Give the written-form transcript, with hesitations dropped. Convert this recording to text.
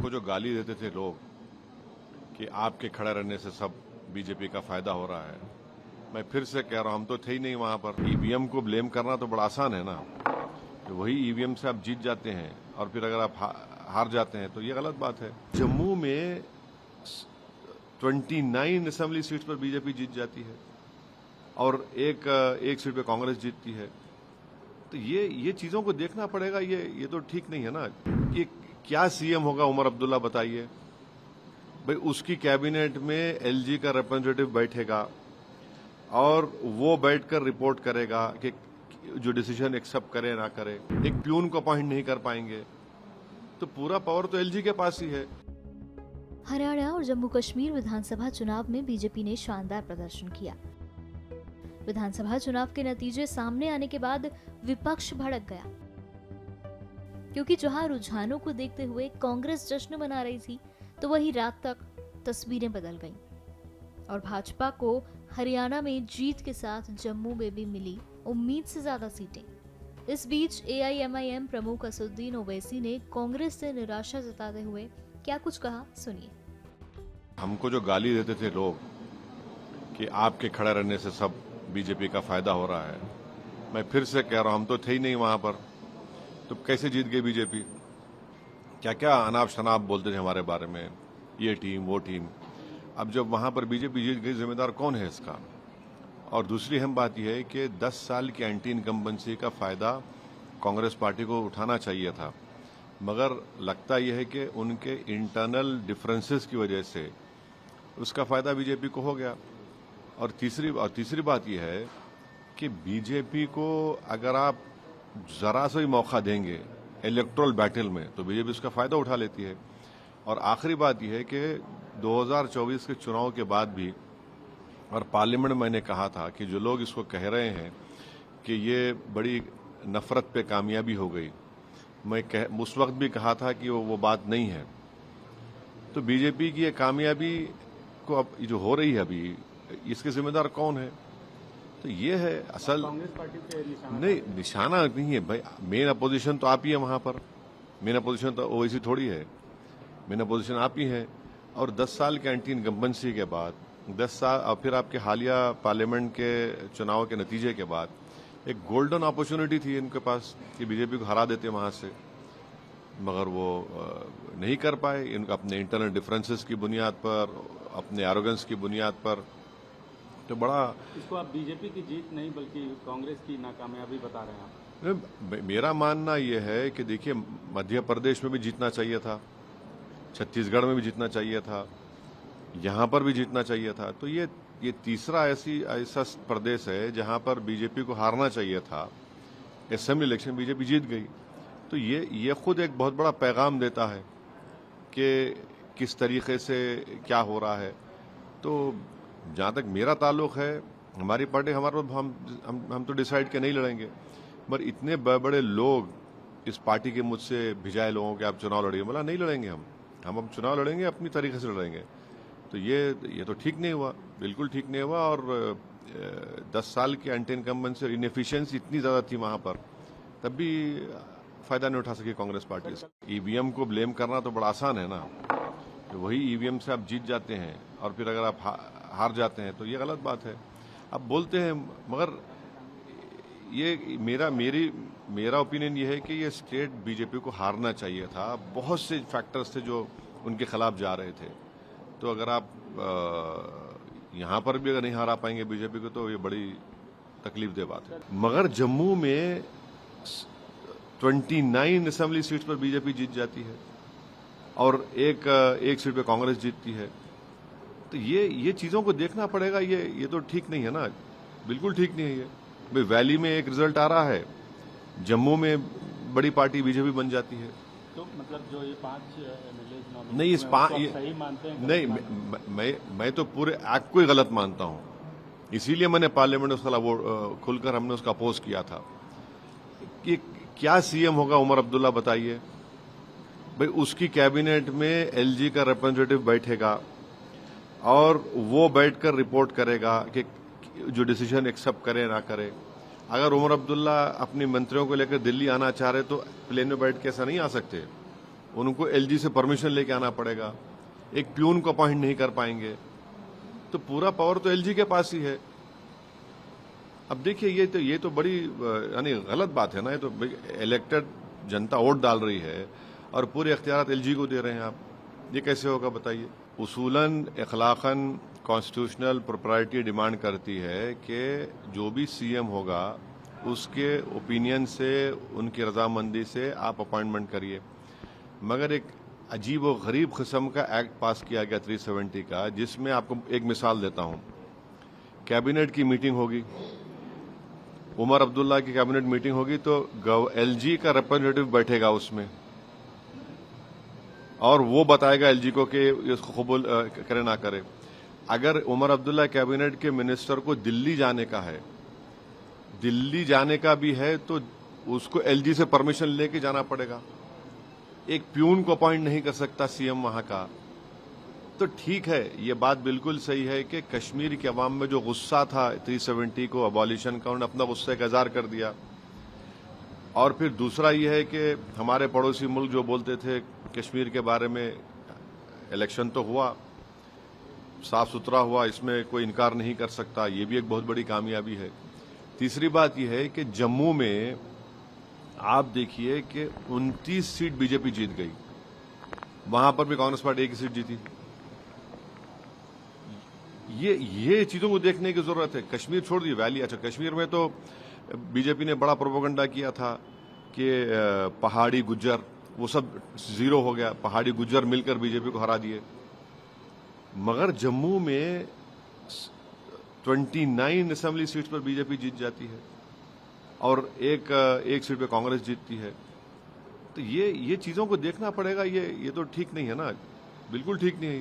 हमको जो गाली देते थे लोग कि आपके खड़े रहने से सब बीजेपी का फायदा हो रहा है, मैं फिर से कह रहा हूं, हम तो थे ही नहीं वहां पर। ईवीएम को ब्लेम करना तो बड़ा आसान है ना, कि वही ईवीएम से आप जीत जाते हैं और फिर अगर आप हार जाते हैं तो ये गलत बात है। जम्मू में 29 असेंबली सीट्स पर बीजेपी जीत जाती है और एक सीट पे कांग्रेस जीतती है, तो ये चीजों को देखना पड़ेगा। ये तो ठीक नहीं है ना। कि क्या सीएम होगा उमर अब्दुल्ला, बताइए भाई। उसकी कैबिनेट में एलजी का रिप्रेजेंटेटिव बैठेगा और वो बैठकर रिपोर्ट करेगा कि जो डिसीजन एक्सेप्ट करे ना करे। एक प्यून को अपॉइंट नहीं कर पाएंगे, तो पूरा पावर तो एलजी के पास ही है। हरियाणा और जम्मू कश्मीर विधानसभा चुनाव में बीजेपी ने शानदार प्रदर्शन किया। विधानसभा चुनाव के नतीजे सामने आने के बाद विपक्ष भड़क गया, क्योंकि जहां रुझानों को देखते हुए कांग्रेस जश्न मना रही थी, तो वहीं रात तक तस्वीरें बदल गईं और भाजपा को हरियाणा में जीत के साथ जम्मू में भी मिली उम्मीद से ज्यादा सीटें। इस बीच एआईएमआईएम प्रमुख असदुद्दीन ओवैसी ने कांग्रेस से निराशा जताते हुए क्या कुछ कहा, सुनिए। हमको जो गाली देते थे लोग कि आपके खड़े रहने से सब बीजेपी का फायदा हो रहा है, मैं फिर से कह रहा हूं, हम तो थे ही नहीं वहां पर, तो कैसे जीत गई बीजेपी। क्या क्या अनाप शनाप बोलते थे हमारे बारे में, ये टीम वो टीम। अब जब वहां पर बीजेपी जीत गई, जिम्मेदार कौन है इसका। और दूसरी अहम बात यह है कि 10 साल की एंटी इनकम्बेंसी का फायदा कांग्रेस पार्टी को उठाना चाहिए था, मगर लगता यह है कि उनके इंटरनल डिफरेंसेस की वजह से उसका फायदा बीजेपी को हो गया। और तीसरी बात यह है कि बीजेपी को अगर आप जरा सा भी मौका देंगे इलेक्टोरल बैटल में, तो बीजेपी उसका फायदा उठा लेती है। और आखिरी बात यह है कि 2024 के चुनाव के बाद भी, और पार्लियामेंट में मैंने कहा था कि जो लोग इसको कह रहे हैं कि ये बड़ी नफरत पे कामयाबी हो गई, मैं उस वक्त भी कहा था कि वो बात नहीं है। तो बीजेपी की ये कामयाबी को अब जो हो रही है अभी, इसके जिम्मेदार कौन है। तो ये है असल कांग्रेस पार्टी पे निशाना नहीं है भाई। मेन अपोजिशन तो आप ही है वहां पर, मेन अपोजिशन तो ओवैसी थोड़ी है, मेन अपोजिशन आप ही है। और 10 साल के एंटी इनकम्बेंसी के बाद 10 साल और फिर आपके हालिया पार्लियामेंट के चुनाव के नतीजे के बाद एक गोल्डन अपॉर्चुनिटी थी इनके पास कि बीजेपी को हरा देते वहां से, मगर वो नहीं कर पाए। इनका अपने इंटरनल डिफरेंसेस की बुनियाद पर, अपने एरोगेंस की बुनियाद पर, तो बड़ा इसको आप बीजेपी की जीत नहीं बल्कि कांग्रेस की नाकामयाबी बता रहे हैं। मेरा मानना यह है कि देखिए, मध्य प्रदेश में भी जीतना चाहिए था, छत्तीसगढ़ में भी जीतना चाहिए था, यहां पर भी जीतना चाहिए था। तो ये तीसरा ऐसा प्रदेश है जहां पर बीजेपी को हारना चाहिए था। असेंबली इलेक्शन बीजेपी जीत गई, तो ये खुद एक बहुत बड़ा पैगाम देता है कि किस तरीके से क्या हो रहा है। तो जहां तक मेरा ताल्लुक है, हमारी पार्टी हम तो डिसाइड के नहीं लड़ेंगे, मगर इतने बड़े लोग इस पार्टी के मुझसे भिजाए लोगों के आप चुनाव लड़िए, बोला नहीं लड़ेंगे हम चुनाव लड़ेंगे, अपनी तरीके से लड़ेंगे। तो ये तो ठीक नहीं हुआ, बिल्कुल ठीक नहीं हुआ। और 10 साल की एंटी इनकम्बेंसी और इनएफिशिएंसी इतनी ज्यादा थी वहां पर, तब भी फायदा नहीं उठा सकी कांग्रेस पार्टी से। ईवीएम को ब्लेम करना तो बड़ा आसान है ना, तो वही ईवीएम से आप जीत जाते हैं और फिर अगर आप हार जाते हैं तो ये गलत बात है। आप बोलते हैं, मगर ये मेरा ओपिनियन ये है कि ये स्टेट बीजेपी को हारना चाहिए था। बहुत से फैक्टर्स थे जो उनके खिलाफ जा रहे थे। तो अगर आप यहां पर भी अगर नहीं हरा पाएंगे बीजेपी को, तो ये बड़ी तकलीफदेह बात है। मगर जम्मू में 29 असेंबली सीट्स पर बीजेपी जीत जाती है और एक सीट पे कांग्रेस जीतती है, तो ये चीजों को देखना पड़ेगा। ये तो ठीक नहीं है ना, बिल्कुल ठीक नहीं है ये। भाई वैली में एक रिजल्ट आ रहा है, जम्मू में बड़ी पार्टी बीजेपी बन जाती है। तो मतलब जो ये 5 एमएलए नहीं, इस सही मानते हैं? नहीं, मैं तो पूरे एक्ट को ही गलत मानता हूं। इसीलिए मैंने पार्लियामेंट में उसका वो खुलकर हमने उसका अपोज किया था कि क्या सीएम होगा उमर अब्दुल्ला, बताइए भाई। उसकी कैबिनेट में एलजी का रिप्रेजेंटेटिव बैठेगा और वो बैठकर रिपोर्ट करेगा कि जो डिसीजन एक्सेप्ट करे ना करे। अगर उमर अब्दुल्ला अपने मंत्रियों को लेकर दिल्ली आना चाह रहे तो प्लेन में बैठ के ऐसा नहीं आ सकते, उनको एलजी से परमिशन लेके आना पड़ेगा, एक प्यून को अपॉइंट नहीं कर पाएंगे, तो पूरा पावर तो एलजी के पास ही है। अब देखिए ये तो बड़ी यानी गलत बात है ना। ये तो इलेक्टेड जनता वोट डाल रही है और पूरे इख्तियारात एलजी को दे रहे हैं आप, ये कैसे होगा बताइए। उसूलन अखलाकन कॉन्स्टिट्यूशनल प्रोप्राइटी डिमांड करती है कि जो भी सीएम होगा उसके ओपिनियन से, उनकी रजामंदी से आप अपॉइंटमेंट करिए। मगर एक अजीब व गरीब किस्म का एक्ट पास किया गया 370 का, जिसमें आपको एक मिसाल देता हूं। कैबिनेट की मीटिंग होगी, उमर अब्दुल्ला की कैबिनेट मीटिंग होगी, तो एलजी का रिप्रेजेंटेटिव बैठेगा उसमें और वो बताएगा एलजी को कि इसको कबूल करे ना करे। अगर उमर अब्दुल्ला कैबिनेट के मिनिस्टर को दिल्ली जाने का है, दिल्ली जाने का भी है, तो उसको एलजी से परमिशन लेके जाना पड़ेगा। एक प्यून को अपॉइंट नहीं कर सकता सीएम वहां का। तो ठीक है, ये बात बिल्कुल सही है कि कश्मीर के अवाम में जो गुस्सा था 370 को अबॉलिशन का, उन्होंने अपना गुस्सा का इज़हार कर दिया। और फिर दूसरा ये है कि हमारे पड़ोसी मुल्क जो बोलते थे कश्मीर के बारे में, इलेक्शन तो हुआ, साफ सुथरा हुआ, इसमें कोई इनकार नहीं कर सकता, ये भी एक बहुत बड़ी कामयाबी है। तीसरी बात यह है कि जम्मू में आप देखिए कि 29 सीट बीजेपी जीत गई, वहां पर भी कांग्रेस पार्टी एक ही सीट जीती। ये चीजों को देखने की जरूरत है। कश्मीर छोड़ दी, वैली, अच्छा कश्मीर में तो बीजेपी ने बड़ा प्रोपेगेंडा किया था कि पहाड़ी गुज्जर, वो सब जीरो हो गया, पहाड़ी गुज्जर मिलकर बीजेपी को हरा दिए। मगर जम्मू में 29 असेंबली सीट्स पर बीजेपी जीत जाती है और एक सीट पे कांग्रेस जीतती है। तो ये चीजों को देखना पड़ेगा। ये तो ठीक नहीं है ना, बिल्कुल ठीक नहीं है।